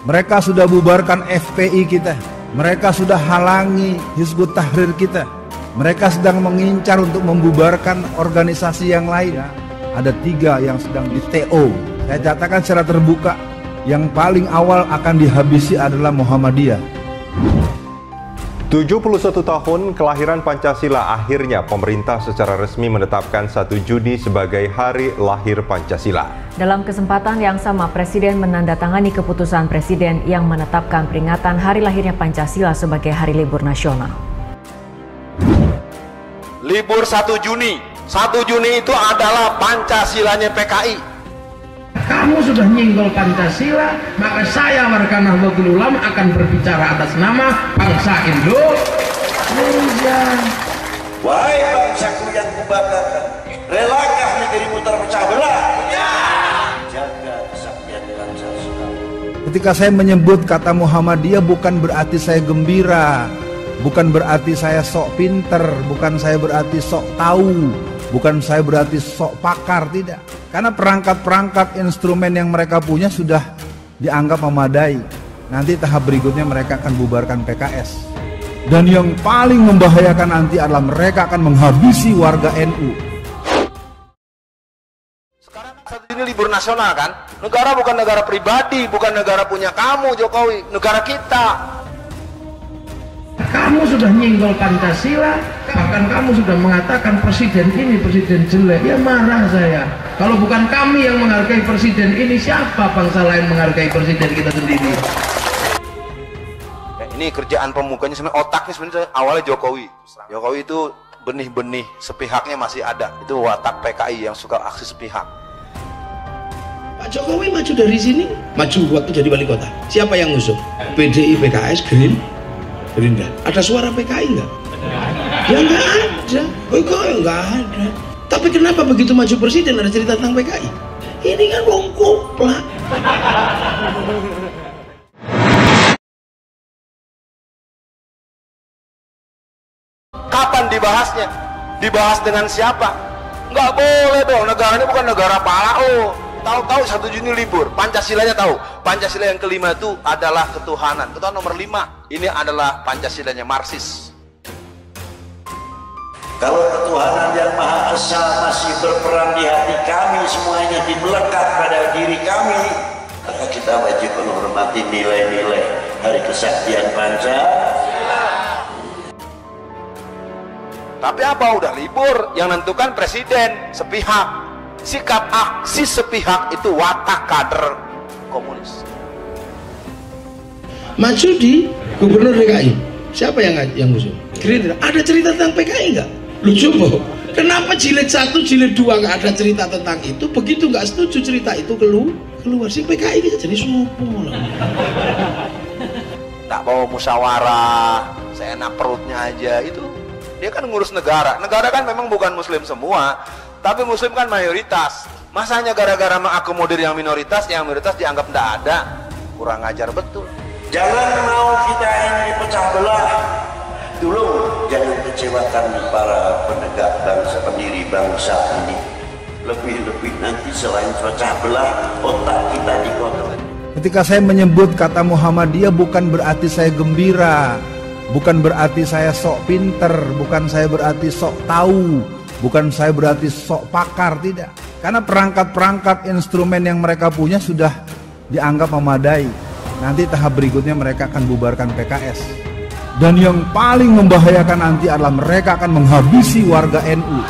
Mereka sudah bubarkan FPI kita. Mereka sudah halangi Hizbut Tahrir kita. Mereka sedang mengincar untuk membubarkan organisasi yang lain. Ada 3 yang sedang di TO. Saya katakan secara terbuka, yang paling awal akan dihabisi adalah Muhammadiyah. 71 tahun kelahiran Pancasila, akhirnya pemerintah secara resmi menetapkan 1 Juni sebagai Hari Lahir Pancasila. Dalam kesempatan yang sama, Presiden menandatangani keputusan Presiden yang menetapkan peringatan Hari Lahirnya Pancasila sebagai Hari Libur Nasional. Libur 1 Juni. 1 Juni itu adalah Pancasilanya PKI. Kamu sudah nyinggol Pancasila, maka saya warga Nahdlatul Ulama akan berbicara atas nama bangsa Indonesia. Wahai bangsaku yang kubanggakan, relakah negerimu terpecah belah? Ya. Jaga kesaktian Pancasila. Ketika saya menyebut kata Muhammadiyah, bukan berarti saya gembira, bukan berarti saya sok pinter, bukan saya berarti sok tahu, bukan saya berarti sok pakar, tidak. Karena perangkat-perangkat instrumen yang mereka punya sudah dianggap memadai. Nanti tahap berikutnya mereka akan bubarkan PKS. Dan yang paling membahayakan nanti adalah mereka akan menghabisi warga NU. Sekarang saat ini libur nasional kan? Negara bukan negara pribadi, bukan negara punya kamu Jokowi, negara kita. Kamu sudah nyinggol Pancasila, bahkan kamu sudah mengatakan presiden ini presiden jelek. Ya marah saya. Kalau bukan kami yang menghargai presiden ini, siapa bangsa lain menghargai presiden kita sendiri? Ya, ini kerjaan pemukanya sebenarnya, otaknya sebenarnya awalnya Jokowi. Jokowi itu benih-benih sepihaknya masih ada. Itu watak PKI yang suka aksi sepihak. Pak Jokowi maju dari sini, maju waktu jadi wali kota. Siapa yang ngusung? PDI, PKS, Gerindra. Ada suara PKI nggak? Ya nggak ada. Oh kok nggak ada. Tapi kenapa begitu maju presiden ada cerita tentang PKI? Ini kan wong koplak. Kapan dibahasnya? Dibahas dengan siapa? Nggak boleh dong. Negara ini bukan negara palao. Tahu-tahu 1 Juni libur, Pancasilanya tahu. Pancasila yang kelima itu adalah ketuhanan. Ketuhanan nomor 5. Ini adalah Pancasilanya Marxis. Kalau ketuhanan yang Maha Esa masih berperan di hati kami, semuanya melekat pada diri kami, maka kita wajib menghormati nilai-nilai Hari Kesaktian Pancasila. Tapi apa, udah libur, yang nentukan presiden sepihak. Sikap aksi sepihak itu watak kader komunis. Maju di gubernur DKI. Siapa yang ngusung? Gerindra. Ada cerita tentang PKI nggak? Lucu boh. Kenapa jilid 1, jilid 2 nggak ada cerita tentang itu? Begitu nggak setuju cerita itu keluar si PKI kita jadi sopo lah. Tak bawa musyawarah, seenak perutnya aja itu. Dia kan ngurus negara. Negara kan memang bukan muslim semua, tapi muslim kan mayoritas. Masanya gara-gara mengakomodir yang minoritas dianggap tidak ada. Kurang ajar betul. Jangan mau kita ini pecah belah. Dulu jangan kecewakan para penegak bangsa, pendiri bangsa ini. Lebih-lebih nanti selain pecah belah, otak kita dikotor. Ketika saya menyebut kata Muhammadiyah, bukan berarti saya gembira, bukan berarti saya sok pinter, bukan saya berarti sok tahu, bukan saya berarti sok pakar, tidak. Karena perangkat-perangkat instrumen yang mereka punya sudah dianggap memadai. Nanti tahap berikutnya mereka akan bubarkan PKS. Dan yang paling membahayakan nanti adalah mereka akan menghabisi warga NU.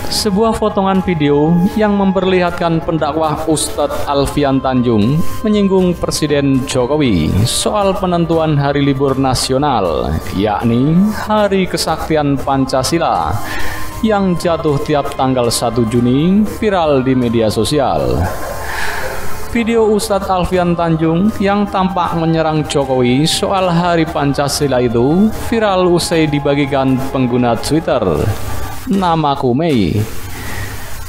Sebuah potongan video yang memperlihatkan pendakwah Ustadz Alfian Tanjung menyinggung Presiden Jokowi soal penentuan hari libur nasional, yakni Hari Kesaktian Pancasila yang jatuh tiap tanggal 1 Juni viral di media sosial. Video Ustadz Alfian Tanjung yang tampak menyerang Jokowi soal Hari Pancasila itu viral usai dibagikan pengguna Twitter Namaku Mei.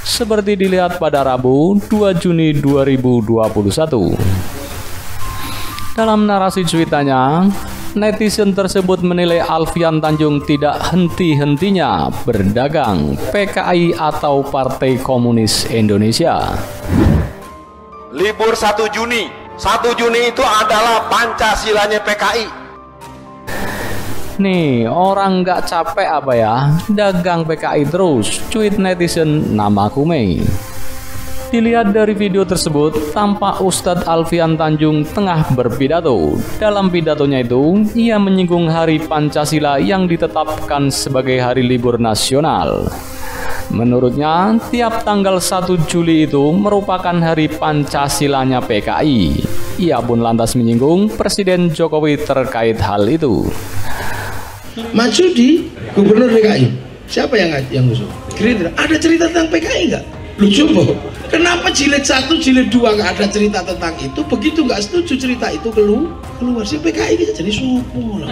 Seperti dilihat pada Rabu 2 Juni 2021. Dalam narasi cuitannya, netizen tersebut menilai Alfian Tanjung tidak henti-hentinya berdagang PKI atau Partai Komunis Indonesia. Libur 1 Juni. 1 Juni itu adalah Pancasilanya PKI. Nih, orang nggak capek apa ya? Dagang PKI terus, cuit netizen nama Kume. Dilihat dari video tersebut, tampak Ustadz Alfian Tanjung tengah berpidato. Dalam pidatonya itu, ia menyinggung Hari Pancasila yang ditetapkan sebagai hari libur nasional. Menurutnya, tiap tanggal 1 Juli itu merupakan hari Pancasilanya PKI. Ia pun lantas menyinggung Presiden Jokowi terkait hal itu. Maju di Gubernur DKI, siapa yang ngusung? Gerindra. Ada cerita tentang PKI nggak? Lu coba, kenapa jilid 1, jilid 2 nggak ada cerita tentang itu? Begitu nggak setuju cerita itu keluar si PKI kita jadi supu lah.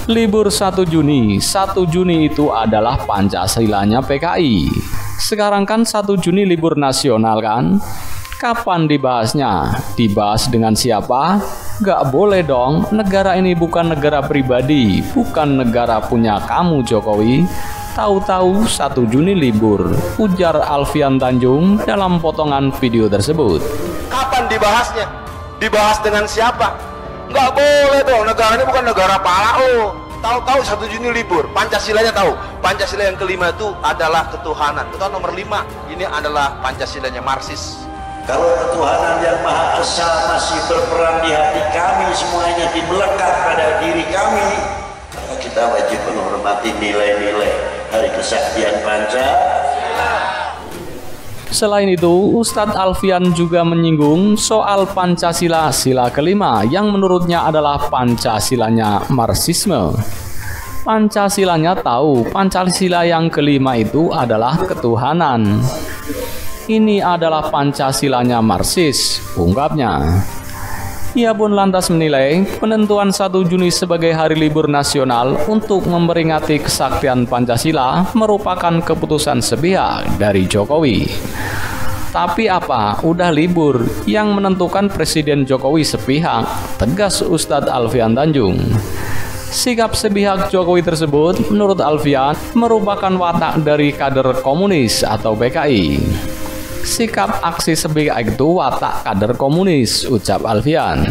Libur 1 Juni. 1 Juni itu adalah Pancasilanya PKI. Sekarang kan 1 Juni libur nasional kan? Kapan dibahasnya? Dibahas dengan siapa? Gak boleh dong, negara ini bukan negara pribadi, bukan negara punya kamu Jokowi. Tahu-tahu 1 Juni libur, ujar Alfian Tanjung dalam potongan video tersebut. Kapan dibahasnya? Dibahas dengan siapa? Nggak boleh dong, negara ini bukan negara pala lo. Tahu-tahu 1 Juni libur, Pancasilanya tahu. Pancasila yang kelima itu adalah ketuhanan. Ketuhanan nomor 5, ini adalah Pancasilanya Marxis. Kalau ketuhanan yang Maha Esa masih berperan di hati kami, semuanya melekat pada diri kami, maka kita wajib menghormati nilai-nilai Hari Kesaktian Pancasila. Selain itu, Ustadz Alfian juga menyinggung soal Pancasila sila kelima yang menurutnya adalah Pancasilanya Marxisme. Pancasilanya tahu, Pancasila yang kelima itu adalah ketuhanan. Ini adalah Pancasilanya Marxis, ungkapnya. Ia pun lantas menilai penentuan 1 Juni sebagai hari libur nasional untuk memperingati kesaktian Pancasila merupakan keputusan sepihak dari Jokowi. Tapi apa, udah libur, yang menentukan Presiden Jokowi sepihak, tegas Ustadz Alfian Tanjung. Sikap sepihak Jokowi tersebut menurut Alfian merupakan watak dari kader komunis atau PKI. Sikap aksi sepihak itu watak kader komunis, ucap Alfian.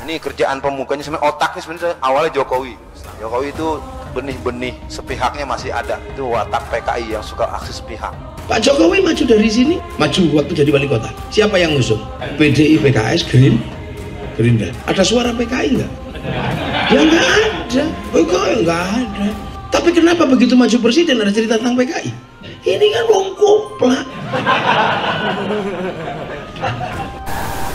Ini kerjaan pemukanya sebenarnya, otaknya sebenarnya awalnya Jokowi. Jokowi itu benih-benih sepihaknya masih ada. Itu watak PKI yang suka aksi sepihak. Pak Jokowi maju dari sini, maju waktu jadi wali kota. Siapa yang ngusung? PDI, PKS, Gerindra. Ada suara PKI nggak? Ya nggak ada. Nggak ada. Tapi kenapa begitu maju presiden ada cerita tentang PKI? Ini kan wong koplak.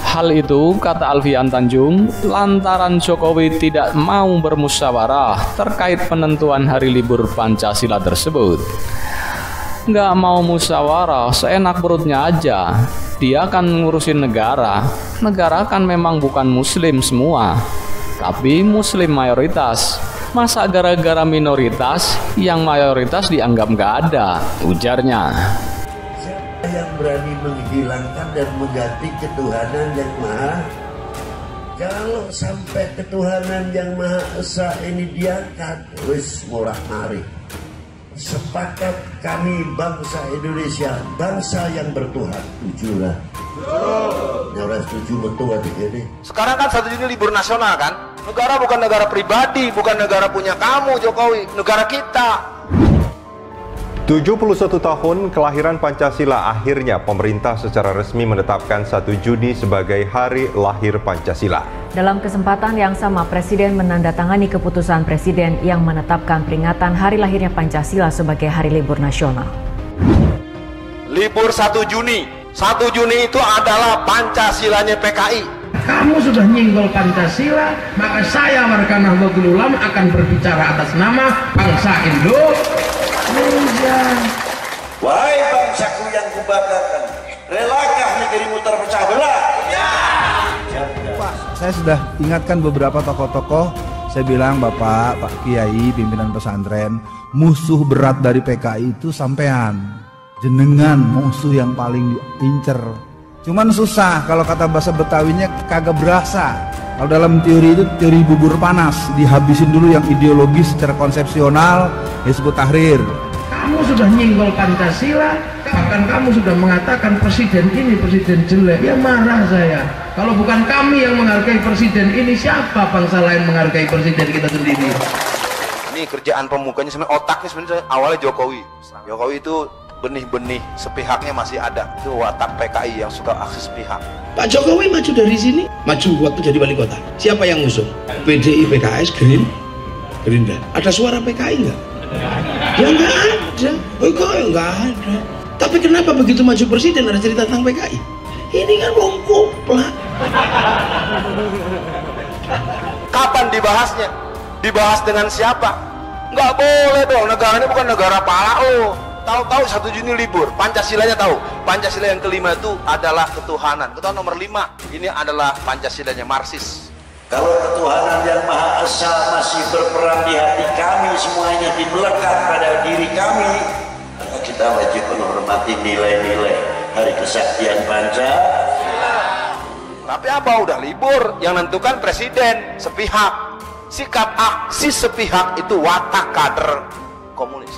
Hal itu, kata Alfian Tanjung, lantaran Jokowi tidak mau bermusyawarah terkait penentuan hari libur Pancasila tersebut. Nggak mau musyawarah, seenak perutnya aja. Dia kan ngurusin negara. Negara kan memang bukan muslim semua, tapi muslim mayoritas. Masa gara-gara minoritas, yang mayoritas dianggap nggak ada, ujarnya. Siapa yang berani menghilangkan dan mengganti ketuhanan yang maha? Kalau sampai ketuhanan yang Maha Esa ini diangkat, wis murah mari. Sepakat kami bangsa Indonesia, bangsa yang bertuhan. Tujulah. Orang setuju betul adik ini. Sekarang kan 1 Juni libur nasional kan? Negara bukan negara pribadi, bukan negara punya kamu Jokowi, negara kita. 71 tahun kelahiran Pancasila, akhirnya pemerintah secara resmi menetapkan 1 Juni sebagai hari lahir Pancasila. Dalam kesempatan yang sama, Presiden menandatangani keputusan Presiden yang menetapkan peringatan hari lahirnya Pancasila sebagai hari libur nasional. Libur 1 Juni. 1 Juni itu adalah Pancasilanya PKI. Kamu sudah nyinggol Pancasila, maka saya warga Nahdlatul Ulama akan berbicara atas nama bangsa Indonesia. Wahai bangsaku yang kubanggakan, relakah negerimu terpecah belah? Pak, saya sudah ingatkan beberapa tokoh-tokoh. Saya bilang, Bapak, Pak Kiai, pimpinan pesantren, musuh berat dari PKI itu sampean. Jenengan musuh yang paling diincer. Cuman susah, kalau kata bahasa Betawinya kagak berasa. Kalau dalam teori itu teori bubur panas, dihabisin dulu yang ideologis secara konsepsional, Hizbut Tahrir. Kamu sudah nyinggol Pancasila, bahkan kamu sudah mengatakan presiden ini presiden jelek, ya marah saya. Kalau bukan kami yang menghargai presiden ini, siapa bangsa lain menghargai presiden kita sendiri? Ini kerjaan pemukanya sebenarnya, otaknya sebenarnya awalnya Jokowi. Jokowi itu benih-benih sepihaknya masih ada. Itu watak PKI yang suka aksi sepihak. Pak Jokowi maju dari sini, maju waktu jadi wali kota. Siapa yang ngusung? PDI, PKS, Gerindra. Ada suara PKI nggak? Ya nggak ada. Kok nggak ada? Tapi kenapa begitu maju presiden ada cerita tentang PKI? Ini kan wong kuplak. Kapan dibahasnya? Dibahas dengan siapa? Nggak boleh dong, negara ini bukan negara pala lo. Tahu-tahu 1 Juni libur, Pancasilanya tahu. Pancasila yang kelima itu adalah ketuhanan. Ketuhanan nomor 5, ini adalah Pancasilanya Marxis. Kalau ketuhanan yang Maha Esa masih berperan di hati kami, semuanya melekat pada diri kami, maka kita wajib menghormati nilai-nilai Hari Kesaktian Pancasila. Tapi apa, udah libur, yang nentukan presiden sepihak. Sikap aksi sepihak itu watak kader komunis.